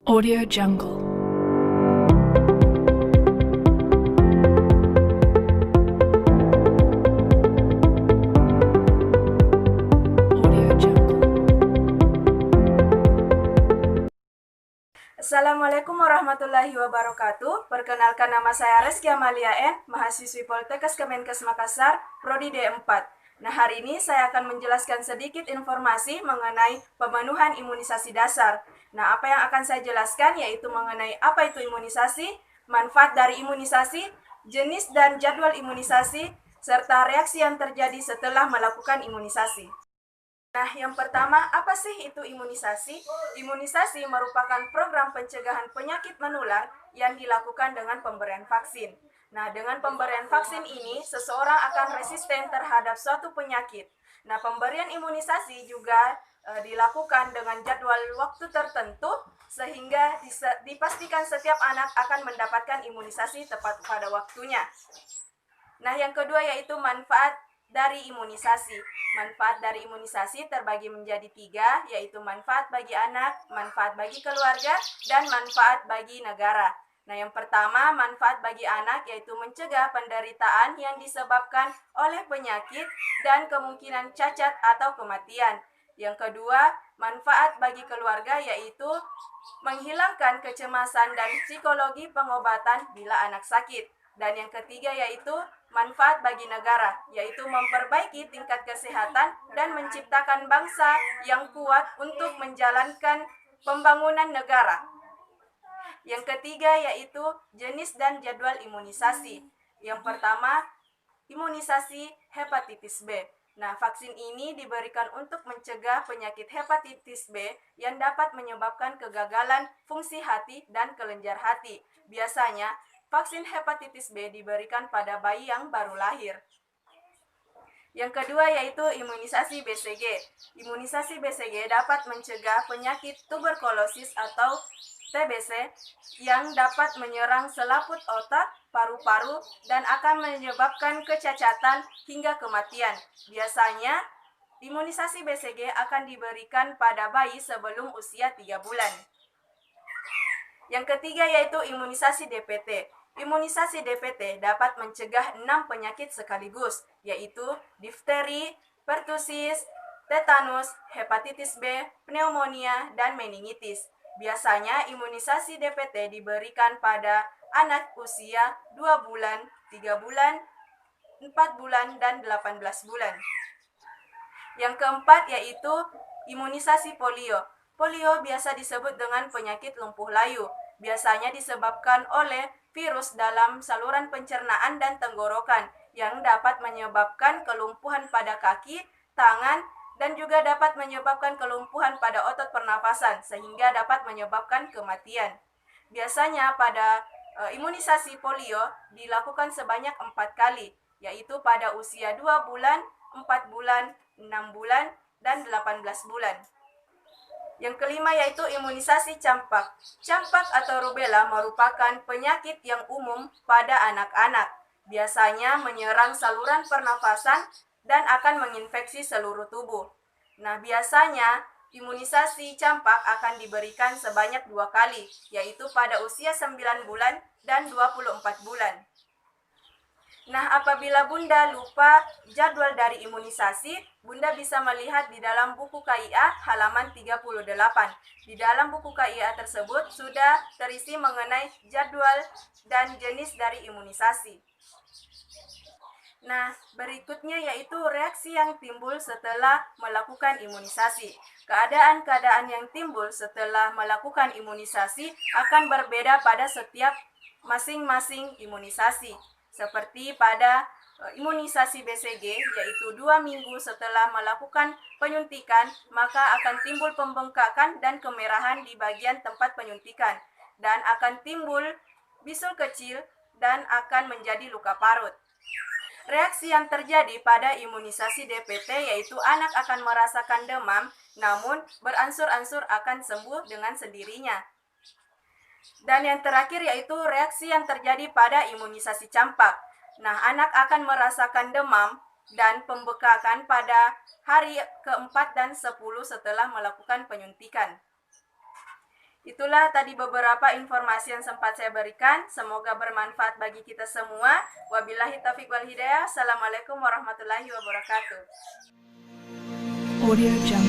Audio Jungle. Audio Jungle. Assalamualaikum warahmatullahi wabarakatuh. Perkenalkan, nama saya Reski Amalia N, mahasiswi Poltekkes Kemenkes Makassar, Prodi D4. Nah, hari ini saya akan menjelaskan sedikit informasi mengenai pemenuhan imunisasi dasar. Nah, apa yang akan saya jelaskan yaitu mengenai apa itu imunisasi, manfaat dari imunisasi, jenis dan jadwal imunisasi, serta reaksi yang terjadi setelah melakukan imunisasi. Nah, yang pertama, apa sih itu imunisasi? Imunisasi merupakan program pencegahan penyakit menular yang dilakukan dengan pemberian vaksin. Nah, dengan pemberian vaksin ini, seseorang akan resisten terhadap suatu penyakit. Nah, pemberian imunisasi juga dilakukan dengan jadwal waktu tertentu, sehingga dipastikan setiap anak akan mendapatkan imunisasi tepat pada waktunya. Nah, yang kedua yaitu manfaat dari imunisasi. Manfaat dari imunisasi terbagi menjadi 3, yaitu manfaat bagi anak, manfaat bagi keluarga, dan manfaat bagi negara. Nah, yang pertama, manfaat bagi anak yaitu mencegah penderitaan yang disebabkan oleh penyakit dan kemungkinan cacat atau kematian. Yang kedua, manfaat bagi keluarga yaitu menghilangkan kecemasan dan psikologi pengobatan bila anak sakit. Dan yang ketiga yaitu manfaat bagi negara, yaitu memperbaiki tingkat kesehatan dan menciptakan bangsa yang kuat untuk menjalankan pembangunan negara. Yang ketiga yaitu jenis dan jadwal imunisasi. Yang pertama, imunisasi hepatitis B. Nah, vaksin ini diberikan untuk mencegah penyakit hepatitis B yang dapat menyebabkan kegagalan fungsi hati dan kelenjar hati. Biasanya, vaksin hepatitis B diberikan pada bayi yang baru lahir. Yang kedua yaitu imunisasi BCG. Imunisasi BCG dapat mencegah penyakit tuberkulosis atau TBC yang dapat menyerang selaput otak, paru-paru, dan akan menyebabkan kecacatan hingga kematian. Biasanya, imunisasi BCG akan diberikan pada bayi sebelum usia 3 bulan. Yang ketiga yaitu imunisasi DPT. Imunisasi DPT dapat mencegah 6 penyakit sekaligus, yaitu difteri, pertusis, tetanus, hepatitis B, pneumonia, dan meningitis. Biasanya imunisasi DPT diberikan pada anak usia 2 bulan, 3 bulan, 4 bulan, dan 18 bulan. Yang keempat yaitu imunisasi polio. Polio biasa disebut dengan penyakit lumpuh layu. Biasanya disebabkan oleh virus dalam saluran pencernaan dan tenggorokan yang dapat menyebabkan kelumpuhan pada kaki, tangan, dan juga dapat menyebabkan kelumpuhan pada otot pernafasan sehingga dapat menyebabkan kematian. Biasanya pada imunisasi polio dilakukan sebanyak 4 kali, yaitu pada usia 2 bulan, 4 bulan, 6 bulan, dan 18 bulan. Yang kelima yaitu imunisasi campak. Campak atau rubella merupakan penyakit yang umum pada anak-anak. Biasanya menyerang saluran pernafasan dan akan menginfeksi seluruh tubuh. Nah, biasanya imunisasi campak akan diberikan sebanyak 2 kali, yaitu pada usia 9 bulan dan 24 bulan. Nah, apabila Bunda lupa jadwal dari imunisasi, Bunda bisa melihat di dalam buku KIA halaman 38. Di dalam buku KIA tersebut sudah terisi mengenai jadwal dan jenis dari imunisasi. Nah, berikutnya yaitu reaksi yang timbul setelah melakukan imunisasi. Keadaan-keadaan yang timbul setelah melakukan imunisasi akan berbeda pada setiap masing-masing imunisasi. Seperti pada imunisasi BCG, yaitu 2 minggu setelah melakukan penyuntikan, maka akan timbul pembengkakan dan kemerahan di bagian tempat penyuntikan, dan akan timbul bisul kecil dan akan menjadi luka parut. Reaksi yang terjadi pada imunisasi DPT yaitu anak akan merasakan demam, namun beransur-ansur akan sembuh dengan sendirinya. Dan yang terakhir yaitu reaksi yang terjadi pada imunisasi campak. Nah, anak akan merasakan demam dan pembekakan pada hari ke-4 dan 10 setelah melakukan penyuntikan. Itulah tadi beberapa informasi yang sempat saya berikan. Semoga bermanfaat bagi kita semua. Wabillahi taufiq wal hidayah. Assalamualaikum warahmatullahi wabarakatuh. Audio Jungle.